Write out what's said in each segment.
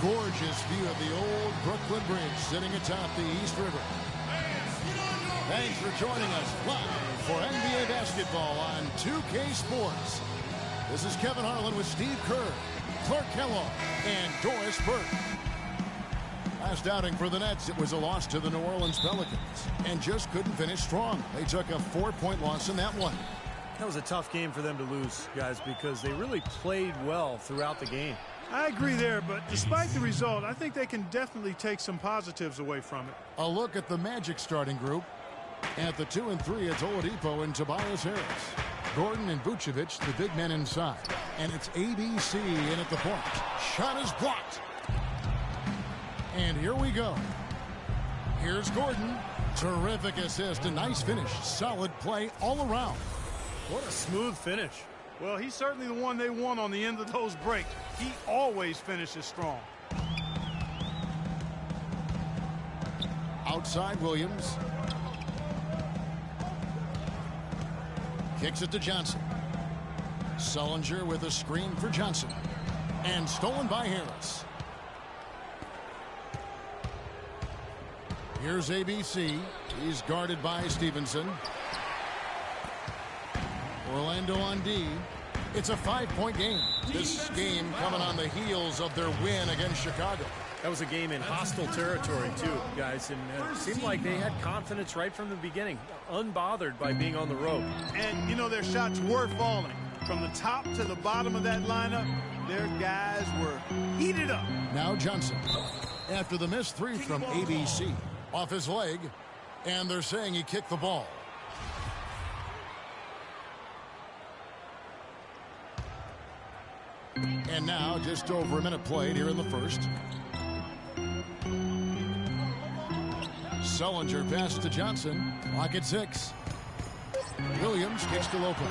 Gorgeous view of the old Brooklyn Bridge sitting atop the East River. Thanks for joining us live for NBA basketball on 2K Sports. This is Kevin Harlan with Steve Kerr, Clark Kellogg, and Doris Burke. Last outing for the Nets, it was a loss to the New Orleans Pelicans, and just couldn't finish strong. They took a 4-point loss in that one. That was a tough game for them to lose, guys, because they really played well throughout the game. I agree there, but despite the result, I think they can definitely take some positives away from it. A look at the Magic starting group. At the 2 and 3, it's Oladipo and Tobias Harris. Gordon and Vucevic, the big men inside. And it's ABC in at the point. Shot is blocked. And here we go. Here's Gordon. Terrific assist, a nice finish. Solid play all around. What a smooth finish. Well, he's certainly the one they want on the end of those breaks. He always finishes strong. Outside Williams. Kicks it to Johnson. Sullinger with a screen for Johnson. And stolen by Harris. Here's ABC. He's guarded by Stevenson. Orlando on D. It's a 5-point game. This game coming on the heels of their win against Chicago. That was a game in hostile territory, too, guys. And it seemed like they had confidence right from the beginning, unbothered by being on the road. And, you know, their shots were falling. From the top to the bottom of that lineup, their guys were heated up. Now Johnson. After the missed three from ABC. Off his leg. And they're saying he kicked the ball. And now, just over a minute played here in the first. Sullinger pass to Johnson. Clock at 6. Williams kicks to Lopez.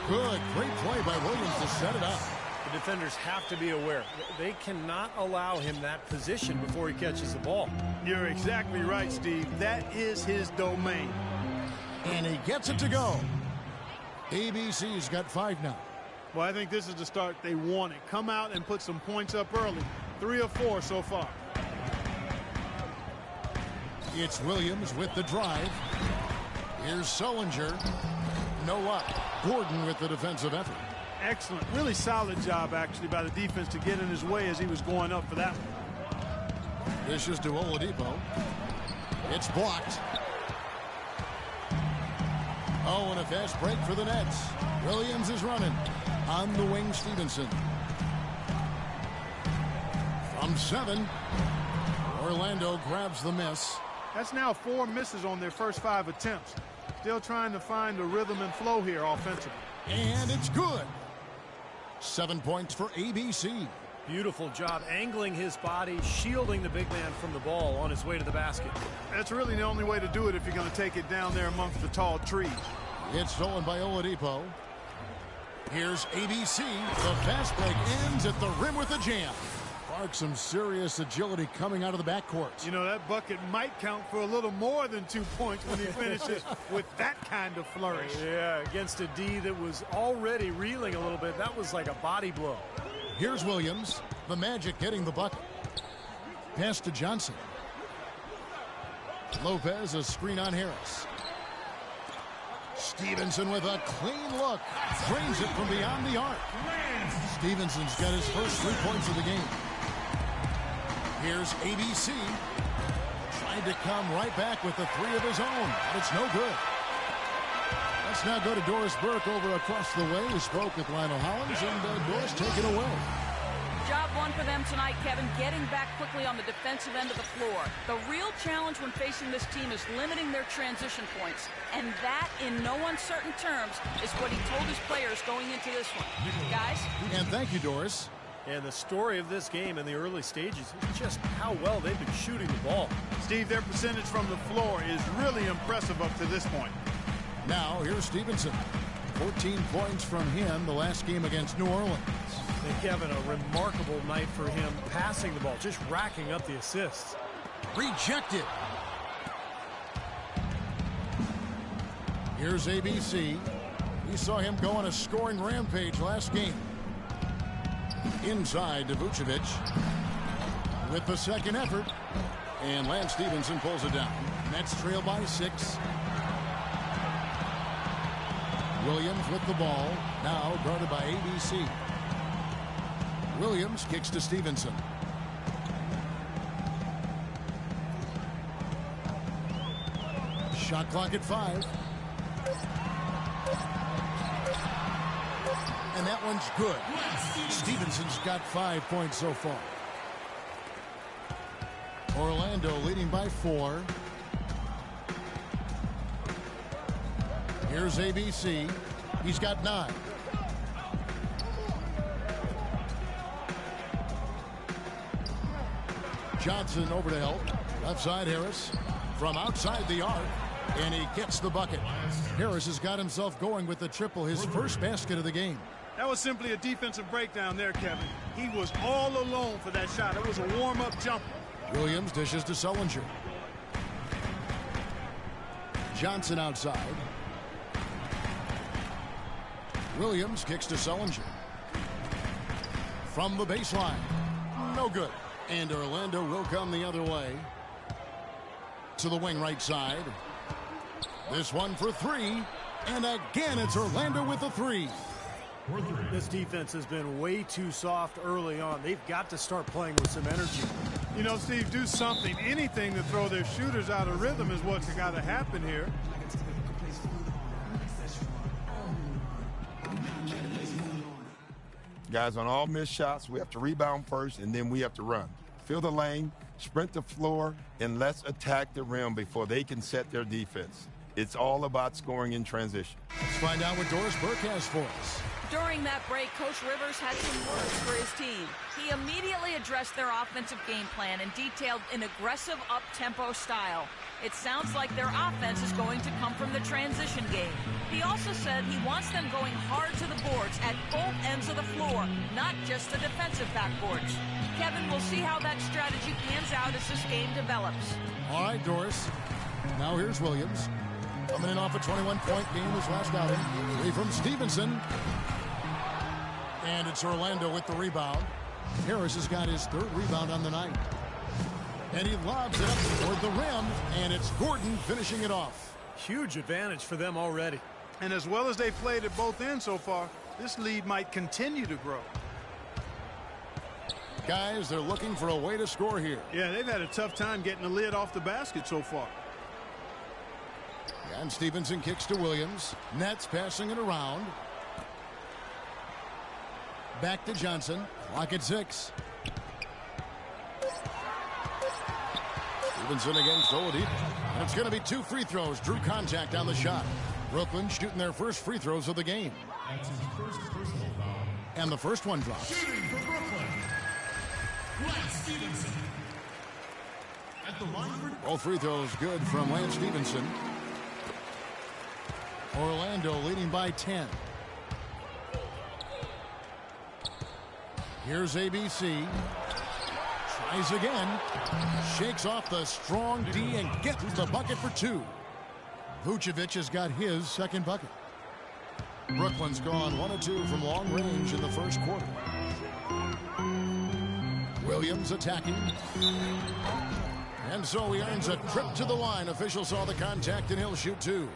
Good, great play by Williams to set it up. The defenders have to be aware. They cannot allow him that position before he catches the ball. You're exactly right, Steve. That is his domain. And he gets it to go. ABC's got 5 now. Well, I think this is the start they wanted. Come out and put some points up early. 3 of 4 so far. It's Williams with the drive. Here's Sullinger. No luck. Gordon with the defensive effort. Excellent. Really solid job, actually, by the defense to get in his way as he was going up for that one. This is to Oladipo. It's blocked. Oh, and a fast break for the Nets. Williams is running. On the wing, Stevenson. From 7, Orlando grabs the miss. That's now 4 misses on their first 5 attempts. Still trying to find the rhythm and flow here offensively. And it's good. 7 points for ABC. Beautiful job angling his body, shielding the big man from the ball on his way to the basket. That's really the only way to do it if you're going to take it down there amongst the tall trees. It's stolen by Oladipo. Here's ABC. The fast break ends at the rim with a jam. Clark, some serious agility coming out of the backcourt. You know, that bucket might count for a little more than 2 points when he finishes with that kind of flourish. Yeah, against a D that was already reeling a little bit. That was like a body blow. Here's Williams. The Magic getting the bucket. Pass to Johnson. Lopez, a screen on Harris. Stevenson with a clean look. Drains it from beyond the arc. Stevenson's got his first 3 points of the game. Here's ABC. Tried to come right back with the 3 of his own, but it's no good. Let's now go to Doris Burke over across the way. He spoke with Lionel Hollins, and Doris, take it away. Job one for them tonight, Kevin, getting back quickly on the defensive end of the floor. The real challenge when facing this team is limiting their transition points. And that, in no uncertain terms, is what he told his players going into this one. Guys? And thank you, Doris. And the story of this game in the early stages is just how well they've been shooting the ball. Steve, their percentage from the floor is really impressive up to this point. Now, here's Stevenson. 14 points from him the last game against New Orleans. And Kevin, a remarkable night for him passing the ball, just racking up the assists. Rejected. Here's ABC. We saw him go on a scoring rampage last game. Inside to Vucevic. with the second effort. And Lance Stevenson pulls it down. Nets trail by 6. Williams with the ball. Now guarded by ABC. Williams kicks to Stevenson. Shot clock at 5. And that one's good. Stevenson's got 5 points so far. Orlando leading by 4. Here's ABC. He's got 9. Johnson over to help. Left side Harris. From outside the arc. And he gets the bucket. Harris has got himself going with the triple, his first basket of the game. That was simply a defensive breakdown there, Kevin. He was all alone for that shot. It was a warm-up jumper. Williams dishes to Sullinger. Johnson outside. Williams kicks to Sullinger. From the baseline. No good. And Orlando will come the other way. To the wing right side. This one for 3. And again, it's Orlando with the 3. This defense has been way too soft early on. They've got to start playing with some energy. You know, Steve, do something, anything to throw their shooters out of rhythm is what's got to happen here. Guys, on all missed shots, we have to rebound first, and then we have to run. Fill the lane, sprint the floor, and let's attack the rim before they can set their defense. It's all about scoring in transition. Let's find out what Doris Burke has for us. During that break, Coach Rivers had some words for his team. He immediately addressed their offensive game plan and detailed an aggressive up-tempo style. It sounds like their offense is going to come from the transition game. He also said he wants them going hard to the boards at both ends of the floor, not just the defensive backboards. Kevin, we'll see how that strategy pans out as this game develops. All right, Doris. Now here's Williams. Coming in off a 21-point game his last outing. 3 from Stevenson. And it's Orlando with the rebound. Harris has got his 3rd rebound on the night. And he lobs it up toward the rim. And it's Gordon finishing it off. Huge advantage for them already. And as well as they've played at both ends so far, this lead might continue to grow. Guys, they're looking for a way to score here. Yeah, they've had a tough time getting the lid off the basket so far. And Stevenson kicks to Williams. Nets passing it around. Back to Johnson. Clock at 6. Stevenson against Oladipo. And it's going to be 2 free throws. Drew contact on the shot. Brooklyn shooting their first free throws of the game. That's his first personal foul. And the first one drops. Shooting for Brooklyn, Lance Stevenson. At the line for... All free throws good from Lance Stevenson. Orlando leading by 10. Here's ABC. Tries again. Shakes off the strong D and gets the bucket for 2. Vucevic has got his 2nd bucket. Brooklyn's gone 1 of 2 from long range in the first quarter. Williams attacking. And so he earns a trip to the line. Officials saw the contact and he'll shoot 2.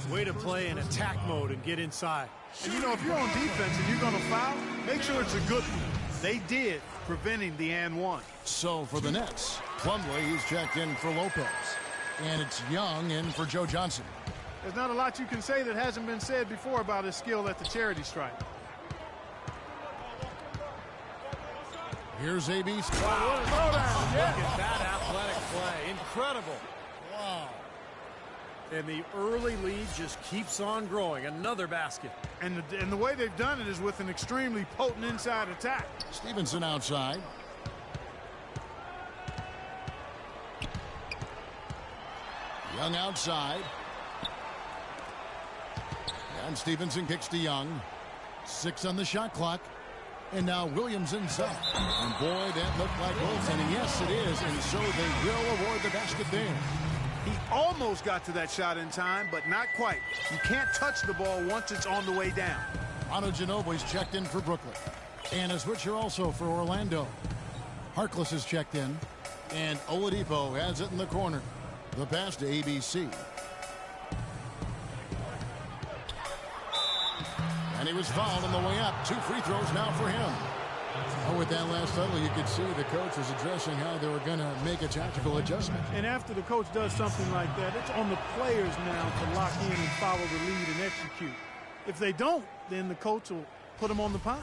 Way to play in attack mode and get inside. And you know, if you're on defense and you're going to foul, make sure it's a good one. They did, preventing the and one. So for the Nets, Plumlee, he's checked in for Lopez. And it's Young in for Joe Johnson. There's not a lot you can say that hasn't been said before about his skill at the charity stripe. Here's ABC. Wow, look at that athletic play. Incredible. Wow. And the early lead just keeps on growing. Another basket. And the way they've done it is with an extremely potent inside attack. Stevenson outside. Young outside. And Stevenson kicks to Young. 6 on the shot clock. And now Williams inside. And boy, that looked like goaltending. Yes, it is. And so they will award the basket there. He almost got to that shot in time, but not quite. You can't touch the ball once it's on the way down. Manu Ginobili's checked in for Brooklyn. And a switcher also for Orlando. Harkless is checked in. And Oladipo has it in the corner. The pass to ABC. And he was fouled on the way up. 2 free throws now for him. Oh, with that last huddle, you could see the coach was addressing how they were going to make a tactical adjustment. And after the coach does something like that, it's on the players now to lock in and follow the lead and execute. If they don't, then the coach will put them on the pine.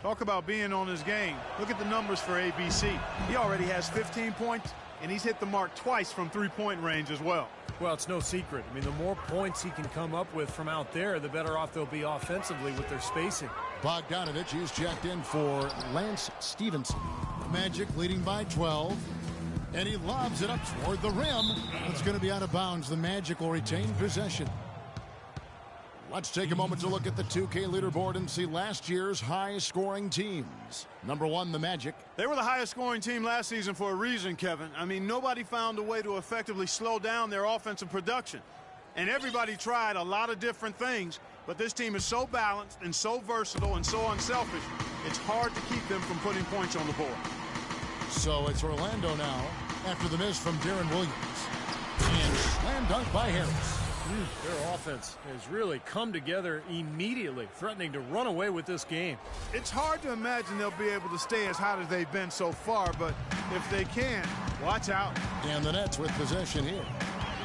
Talk about being on his game. Look at the numbers for ABC. He already has 15 points, and he's hit the mark twice from three-point range as well. Well, it's no secret. I mean, the more points he can come up with from out there, the better off they'll be offensively with their spacing. Bogdanovich is checked in for Lance Stevenson. Magic leading by 12. And he lobs it up toward the rim. It's going to be out of bounds. The Magic will retain possession. Let's take a moment to look at the 2K leaderboard and see last year's high-scoring teams. Number 1, the Magic. They were the highest-scoring team last season for a reason, Kevin. I mean, nobody found a way to effectively slow down their offensive production. And everybody tried a lot of different things, but this team is so balanced and so versatile and so unselfish, it's hard to keep them from putting points on the board. So it's Orlando now after the miss from Darren Williams. And slam dunk by Harris. Their offense has really come together immediately, threatening to run away with this game. It's hard to imagine they'll be able to stay as hot as they've been so far, but if they can, watch out. And the Nets with possession here,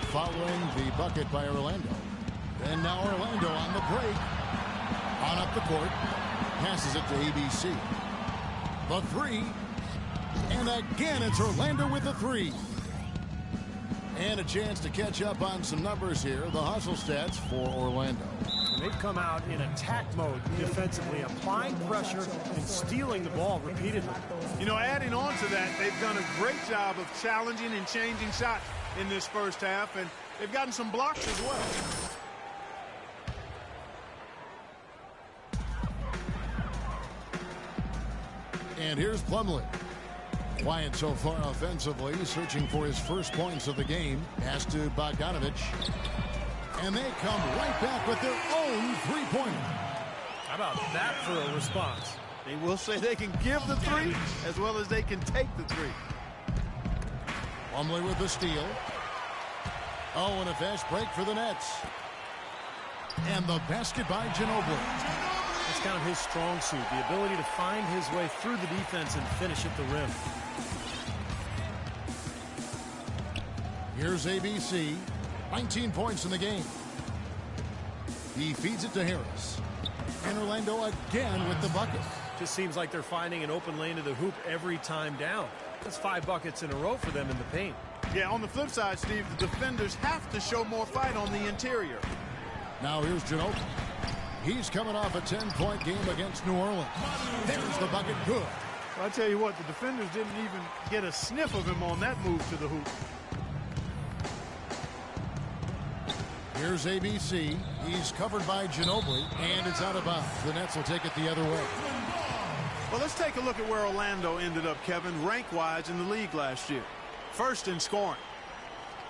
following the bucket by Orlando. And now Orlando on the break. On up the court. Passes it to ABC. The 3. And again, it's Orlando with the 3. And a chance to catch up on some numbers here. The hustle stats for Orlando. And they've come out in attack mode defensively, applying pressure and stealing the ball repeatedly. You know, adding on to that, they've done a great job of challenging and changing shots in this first half, and they've gotten some blocks as well. And here's Plumlee. Quiet so far offensively, searching for his first points of the game. Pass to Bogdanovich. And they come right back with their own three-pointer. How about that for a response? They will say they can give the 3 as well as they can take the 3. Plumlee with the steal. Oh, and a fast break for the Nets. And the basket by Ginobili. That's kind of his strong suit, the ability to find his way through the defense and finish at the rim. Here's ABC. 19 points in the game. He feeds it to Harris. And Orlando again with the bucket. Just seems like they're finding an open lane to the hoop every time down. That's 5 buckets in a row for them in the paint. Yeah, on the flip side, Steve, the defenders have to show more fight on the interior. Now here's Ginobili. He's coming off a 10-point game against New Orleans. There's the bucket, good. Well, I tell you what, the defenders didn't even get a sniff of him on that move to the hoop. Here's ABC. He's covered by Ginobili, and it's out of bounds. The Nets will take it the other way. Well, let's take a look at where Orlando ended up, Kevin, rank-wise in the league last year. First in scoring.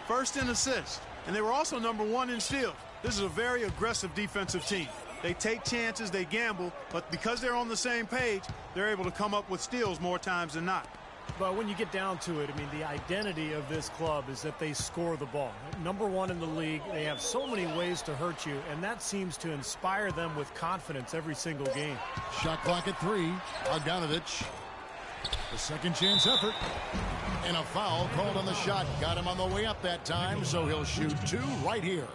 First in assists. And they were also number 1 in steals. This is a very aggressive defensive team. They take chances, they gamble, but because they're on the same page, they're able to come up with steals more times than not. But when you get down to it, I mean, the identity of this club is that they score the ball. Number 1 in the league, they have so many ways to hurt you, and that seems to inspire them with confidence every single game. Shot clock at 3. Bogdanovich. The second chance effort. And a foul called on the shot. Got him on the way up that time, so he'll shoot 2 right here.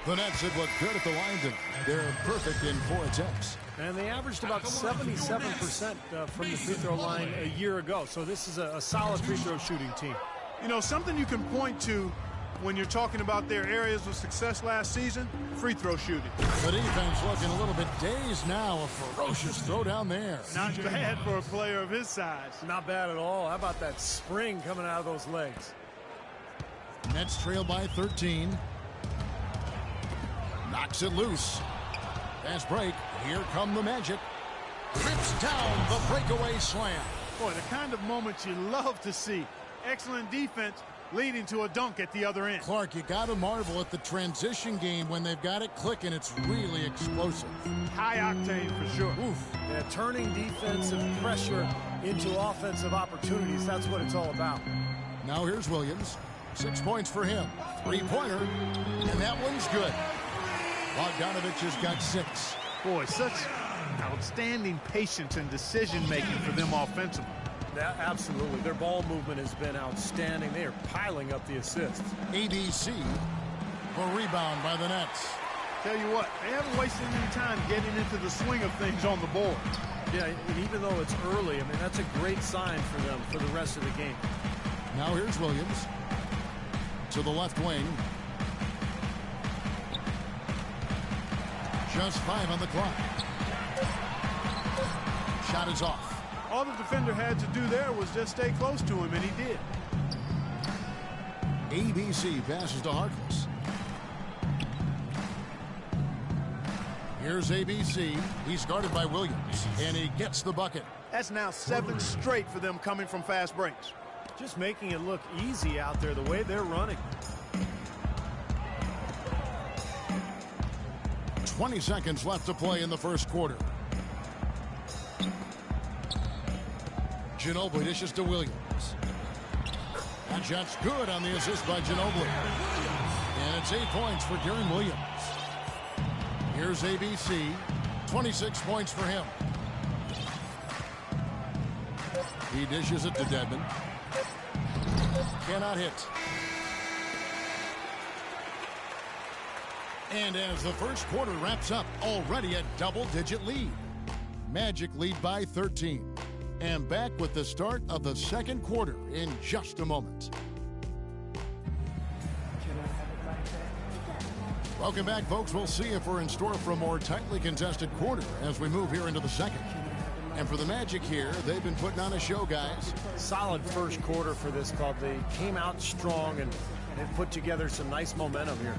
The Nets have looked good at the line tonight. They're perfect in 4 attempts. And they averaged about 77% from the free throw line a year ago. So this is a solid free throw shooting team. You know, something you can point to when you're talking about their areas of success last season, free throw shooting. The defense looking a little bit dazed now. A ferocious throw down there. Not bad for a player of his size. Not bad at all. How about that spring coming out of those legs? Nets trail by 13. Knocks it loose. Fast break. Here come the Magic. Rips down the breakaway slam. Boy, the kind of moments you love to see. Excellent defense leading to a dunk at the other end. Clark, you got to marvel at the transition game when they've got it clicking. It's really explosive. High octane for sure. Oof. Yeah, turning defensive pressure into offensive opportunities. That's what it's all about. Now here's Williams. 6 points for him. Three-pointer. And that one's good. Bogdanovich has got 6. Boy, such outstanding patience and decision-making for them offensively. Yeah, absolutely. Their ball movement has been outstanding. They are piling up the assists. ABC for rebound by the Nets. Tell you what, they haven't wasted any time getting into the swing of things on the board. Yeah, and even though it's early, I mean, that's a great sign for them for the rest of the game. Now here's Williams to the left wing. Just 5 on the clock. Shot is off. All the defender had to do there was just stay close to him, and he did. ABC passes to Harkless. Here's ABC. He's guarded by Williams, and he gets the bucket. That's now 7 straight for them coming from fast breaks. Just making it look easy out there the way they're running. 20 seconds left to play in the first quarter. Ginobili dishes to Williams. That shot's good on the assist by Ginobili. And it's 8 points for Deron Williams. Here's ABC. 26 points for him. He dishes it to Dedmon. Cannot hit. And as the first quarter wraps up, already a double-digit lead. Magic lead by 13. And back with the start of the second quarter in just a moment. Welcome back, folks. We'll see if we're in store for a more tightly contested quarter as we move here into the second. And for the Magic here, they've been putting on a show, guys. Solid first quarter for this club. They came out strong and they've put together some nice momentum here.